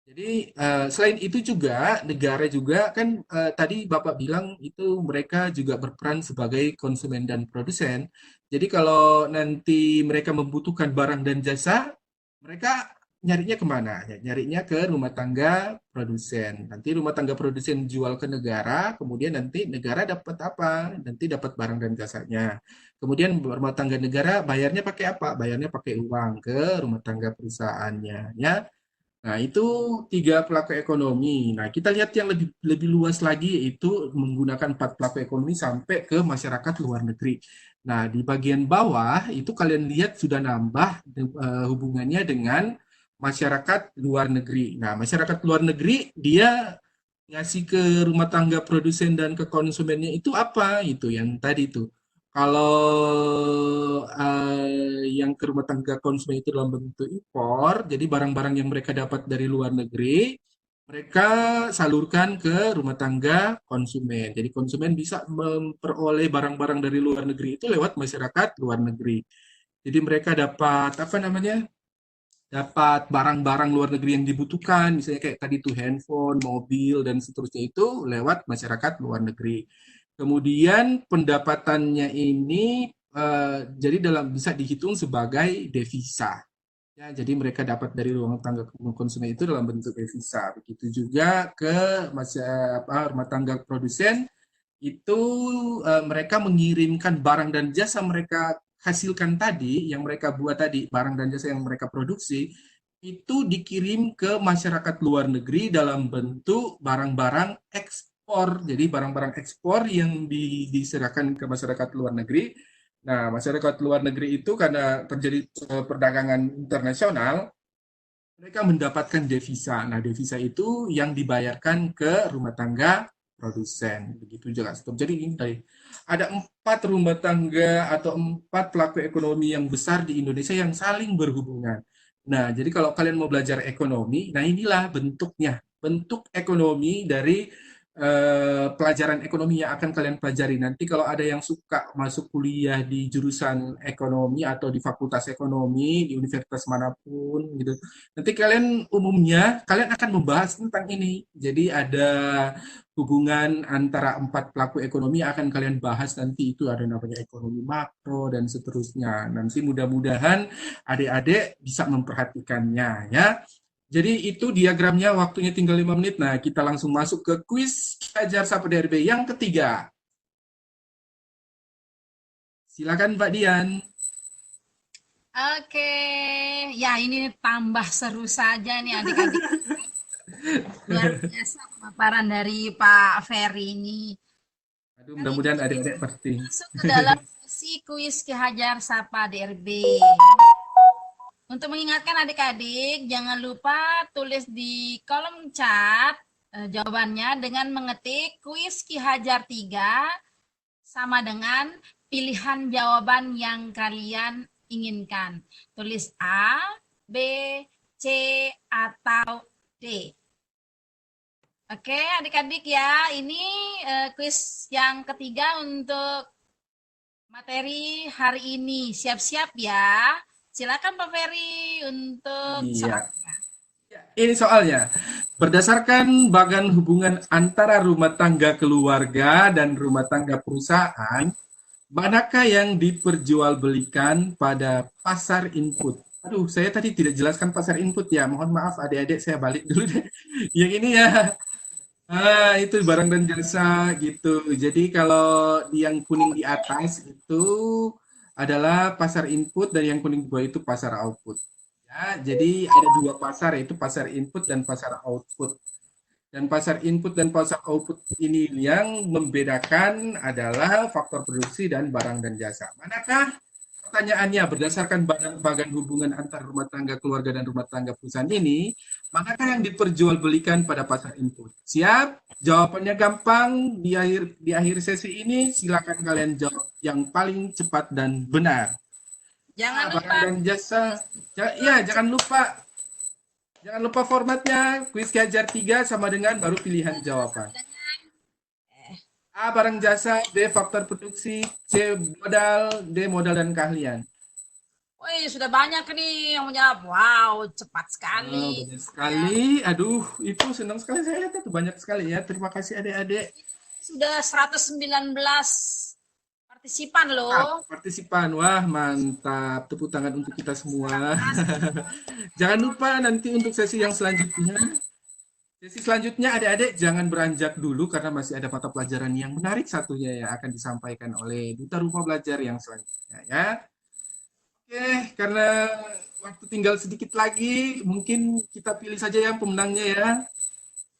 Jadi selain itu juga negara juga kan tadi Bapak bilang itu mereka juga berperan sebagai konsumen dan produsen. Jadi kalau nanti mereka membutuhkan barang dan jasa, mereka nyarinya kemana? Nyarinya ke rumah tangga produsen. Nanti rumah tangga produsen jual ke negara, kemudian nanti negara dapat apa? Nanti dapat barang dan jasanya. Kemudian rumah tangga negara bayarnya pakai apa? Bayarnya pakai uang ke rumah tangga perusahaannya, ya. Nah, itu 3 pelaku ekonomi. Nah, kita lihat yang lebih luas lagi, yaitu menggunakan 4 pelaku ekonomi sampai ke masyarakat luar negeri. Nah, di bagian bawah itu kalian lihat sudah nambah hubungannya dengan masyarakat luar negeri. Nah, masyarakat luar negeri dia ngasih ke rumah tangga produsen dan ke konsumennya itu apa? Itu yang tadi itu. Kalau yang ke rumah tangga konsumen itu dalam bentuk impor, jadi barang-barang yang mereka dapat dari luar negeri, mereka salurkan ke rumah tangga konsumen. Jadi konsumen bisa memperoleh barang-barang dari luar negeri itu lewat masyarakat luar negeri. Jadi mereka dapat apa namanya? Dapat barang-barang luar negeri yang dibutuhkan, misalnya kayak tadi tuh handphone, mobil, dan seterusnya itu lewat masyarakat luar negeri. Kemudian pendapatannya ini jadi bisa dihitung sebagai devisa. Ya, jadi mereka dapat dari rumah tangga konsumen itu dalam bentuk devisa. Begitu juga ke rumah tangga produsen itu mereka mengirimkan barang dan jasa mereka hasilkan tadi, yang mereka buat tadi, barang dan jasa yang mereka produksi, itu dikirim ke masyarakat luar negeri dalam bentuk barang-barang ekspor. Jadi barang-barang ekspor yang diserahkan ke masyarakat luar negeri. Nah, masyarakat luar negeri itu karena terjadi perdagangan internasional, mereka mendapatkan devisa. Nah, devisa itu yang dibayarkan ke rumah tangga produsen. Begitu juga stop. Jadi ini ada 4 rumah tangga atau 4 pelaku ekonomi yang besar di Indonesia yang saling berhubungan. Nah, jadi kalau kalian mau belajar ekonomi, nah inilah bentuknya. Bentuk ekonomi dari pelajaran ekonomi yang akan kalian pelajari. Nanti kalau ada yang suka masuk kuliah di jurusan ekonomi atau di fakultas ekonomi, di universitas manapun gitu. Nanti kalian umumnya, kalian akan membahas tentang ini. Jadi ada hubungan antara 4 pelaku ekonomi yang akan kalian bahas nanti itu ada namanya ekonomi makro dan seterusnya. Nanti mudah-mudahan adik-adik bisa memperhatikannya ya. Jadi itu diagramnya, waktunya tinggal 5 menit. Nah, kita langsung masuk ke kuis Ajar Sapa DRB yang ketiga. Silakan Mbak Dian. Oke, ya ini tambah seru saja nih adik-adik. Luar biasa pemaparan dari Pak Ferry ini. Aduh, mudah-mudahan adik-adik pasti. Masuk ke dalam sesi kuis Ki Hajar Sapa DRB. Untuk mengingatkan adik-adik, jangan lupa tulis di kolom chat jawabannya dengan mengetik kuis Ki Hajar 3 sama dengan pilihan jawaban yang kalian inginkan. Tulis A, B, C, atau D. Oke, adik-adik ya, ini kuis yang ketiga untuk materi hari ini. Siap-siap ya. Silakan Pak Ferry untuk Iya. soalnya. Ini soalnya, berdasarkan bagan hubungan antara rumah tangga keluarga dan rumah tangga perusahaan, manakah yang diperjualbelikan pada pasar input? Aduh, saya tadi tidak jelaskan pasar input ya. Mohon maaf adik-adik, saya balik dulu deh. Yang ini ya. Itu barang dan jasa gitu. Jadi kalau yang kuning di atas itu adalah pasar input dan yang kuning di bawah itu pasar output. Ya, jadi ada 2 pasar yaitu pasar input dan pasar output. Dan pasar input dan pasar output ini yang membedakan adalah faktor produksi dan barang dan jasa. Manakah pertanyaannya berdasarkan bagan hubungan antar rumah tangga keluarga dan rumah tangga perusahaan ini, manakah yang diperjualbelikan pada pasar input? Siap? Jawabannya gampang. Di akhir sesi ini silakan kalian jawab yang paling cepat dan benar. Jangan lupa Barang dan jasa. Jangan lupa formatnya. Kuis Ki Hajar 3 sama dengan baru pilihan jawaban. A. Barang jasa. B. Faktor produksi. C. Modal. D. Modal dan keahlian. Wih, sudah banyak nih yang menjawab. Wow, cepat sekali. Banyak sekali. Aduh, itu senang sekali saya lihat itu banyak sekali ya. Terima kasih adik-adik. Sudah 119 partisipan loh. Partisipan. Wah, mantap. Tepuk tangan untuk kita semua. Jangan lupa nanti untuk sesi yang selanjutnya. Sesi selanjutnya adik-adik jangan beranjak dulu karena masih ada mata pelajaran yang menarik satunya yang akan disampaikan oleh Duta Rumah Belajar yang selanjutnya ya. Oke, karena waktu tinggal sedikit lagi, mungkin kita pilih saja yang pemenangnya ya.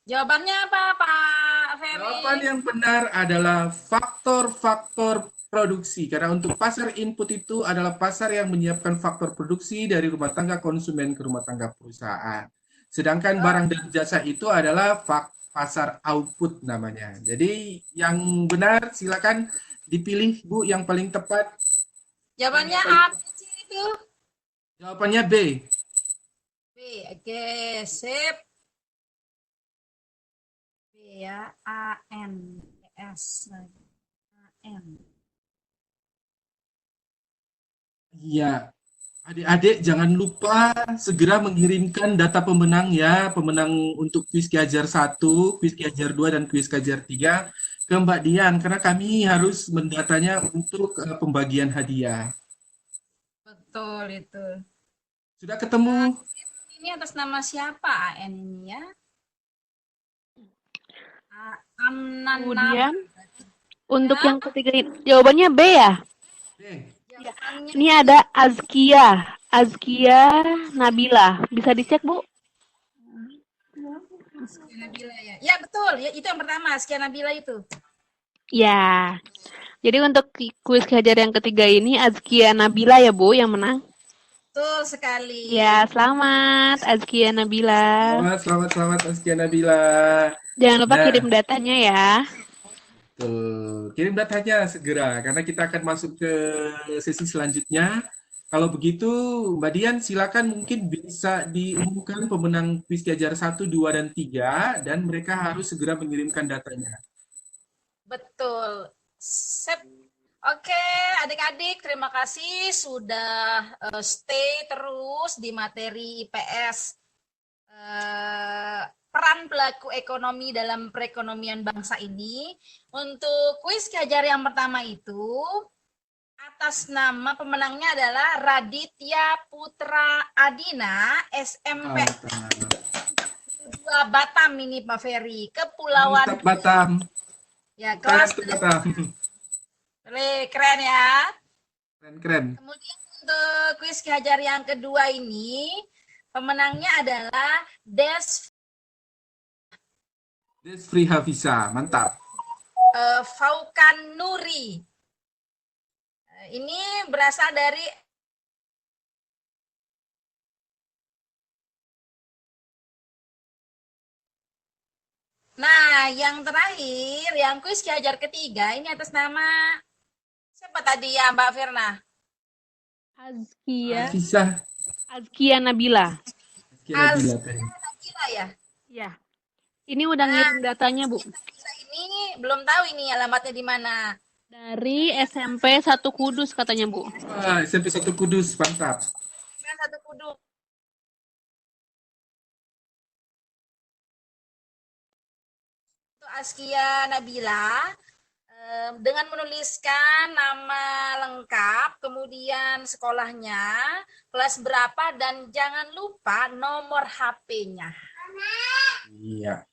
Jawabannya apa, Pak Ferry? Jawaban yang benar adalah faktor-faktor produksi. Karena untuk pasar input itu adalah pasar yang menyiapkan faktor produksi dari rumah tangga konsumen ke rumah tangga perusahaan. Sedangkan barang dan jasa itu adalah pasar output namanya. Jadi yang benar silakan dipilih Bu yang paling tepat. Jawabannya A, B, C itu? Jawabannya B. B, oke, sip. B ya, A, N, S, A, N. Iya. Adik-adik jangan lupa segera mengirimkan data pemenang ya, pemenang untuk kuis Ki Hajar 1, kuis Ki Hajar 2, dan kuis Ki Hajar 3 ke Mbak Dian, karena kami harus mendatanya untuk pembagian hadiah. Betul itu. Sudah ketemu? Ini atas nama siapa AN ini ya? Amnan. Kemudian untuk yang ketiga jawabannya B ya. B. Ini ada Azkia Nabila. Bisa dicek, Bu? Azkia Nabila ya. Ya betul, ya, itu yang pertama Azkia Nabila itu. Ya. Jadi untuk kuis Ki Hajar yang ketiga ini Azkia Nabila ya, Bu, yang menang. Betul sekali. Ya, selamat Azkia Nabila. Selamat Askia Nabila. Jangan lupa Nah, kirim datanya ya. tuh, kirim datanya segera karena kita akan masuk ke sesi selanjutnya. Kalau begitu, Mbak Dian silakan mungkin bisa diumumkan pemenang kuis Kiajar 1, 2, dan 3 dan mereka harus segera mengirimkan datanya. Betul. Sip. Oke, adik-adik, terima kasih sudah stay terus di materi IPS. Peran pelaku ekonomi dalam perekonomian bangsa ini. Untuk kuis Kiajar yang pertama itu, atas nama pemenangnya adalah Raditya Putra Adina, SMP Mantap. 2 Batam ini Pak Ferry, Kepulauan Mantap Batam. ya kelas Mantap Batam. keren ya. Keren. Kemudian untuk kuis Kiajar yang kedua ini pemenangnya adalah Desfri Hafiza, mantap. Faukan Nuri. Ini berasal dari Nah, yang terakhir, yang kuis Kiajar ketiga ini atas nama siapa tadi ya Mbak Firna? Hafiza. Azkia Nabila. Nabila tadi. Kira ya. Ya. Ini udah ngirim datanya, Bu. Ini belum tahu ini alamatnya di mana. Dari SMP 1 Kudus katanya, Bu. SMP 1 Kudus, mantap. Satu Kudus. Untuk Askia Nabila dengan menuliskan nama lengkap, kemudian sekolahnya, kelas berapa, dan jangan lupa nomor HP-nya. Iya.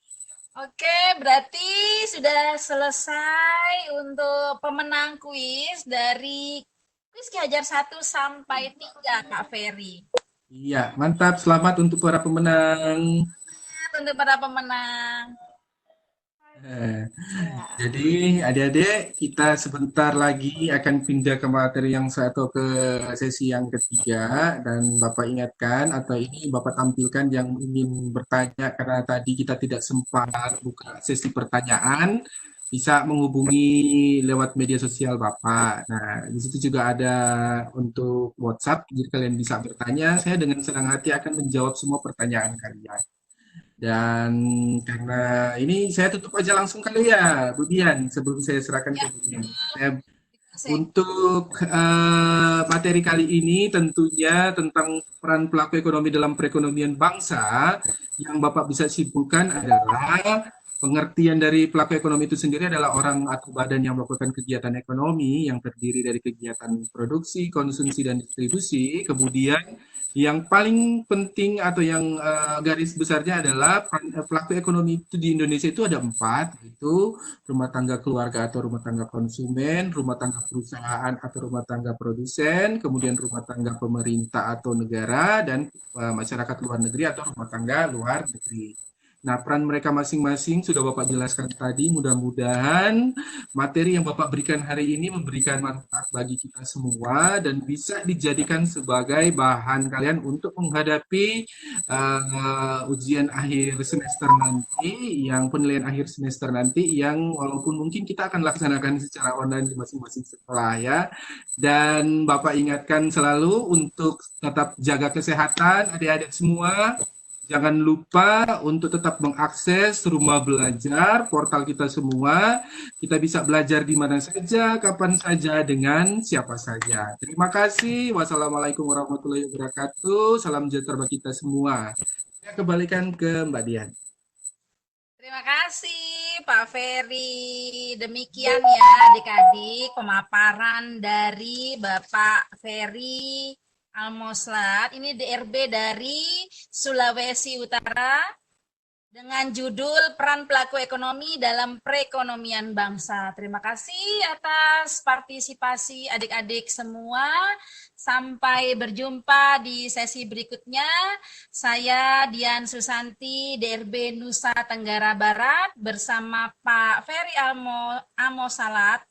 Oke, berarti sudah selesai untuk pemenang kuis dari kuis Kiajar 1 sampai 3, Kak Ferry. Iya, mantap. Selamat untuk para pemenang. Untuk para pemenang. Jadi adik-adik kita sebentar lagi akan pindah ke materi yang atau ke sesi yang ketiga dan Bapak ingatkan atau ini Bapak tampilkan yang ingin bertanya karena tadi kita tidak sempat buka sesi pertanyaan bisa menghubungi lewat media sosial Bapak. Nah, di situ juga ada untuk WhatsApp jika kalian bisa bertanya, saya dengan senang hati akan menjawab semua pertanyaan kalian. Dan karena ini saya tutup aja langsung kali ya, Bu Dian, sebelum saya serahkan ke Bu Dian. Untuk materi kali ini tentunya tentang peran pelaku ekonomi dalam perekonomian bangsa, yang Bapak bisa simpulkan adalah pengertian dari pelaku ekonomi itu sendiri adalah orang atau badan yang melakukan kegiatan ekonomi yang terdiri dari kegiatan produksi, konsumsi, dan distribusi. Kemudian yang paling penting atau yang garis besarnya adalah pelaku ekonomi itu di Indonesia itu ada 4, yaitu rumah tangga keluarga atau rumah tangga konsumen, rumah tangga perusahaan atau rumah tangga produsen, kemudian rumah tangga pemerintah atau negara, dan masyarakat luar negeri atau rumah tangga luar negeri. Nah, peran mereka masing-masing sudah Bapak jelaskan tadi. Mudah-mudahan materi yang Bapak berikan hari ini memberikan manfaat bagi kita semua dan bisa dijadikan sebagai bahan kalian untuk menghadapi ujian akhir semester nanti, yang penilaian akhir semester nanti, yang walaupun mungkin kita akan laksanakan secara online di masing-masing sekolah ya. Dan Bapak ingatkan selalu untuk tetap jaga kesehatan adik-adik semua. Jangan lupa untuk tetap mengakses rumah belajar, portal kita semua. Kita bisa belajar di mana saja, kapan saja, dengan siapa saja. Terima kasih. Wassalamualaikum warahmatullahi wabarakatuh. Salam sejahtera bagi kita semua. Saya kembalikan ke Mbak Dian. Terima kasih Pak Ferry. Demikian ya adik-adik pemaparan dari Bapak Ferry Almoslat, ini DRB dari Sulawesi Utara dengan judul Peran Pelaku Ekonomi dalam Perekonomian Bangsa. Terima kasih atas partisipasi adik-adik semua. Sampai berjumpa di sesi berikutnya. Saya Dian Susanti, DRB Nusa Tenggara Barat bersama Pak Ferry Almoslat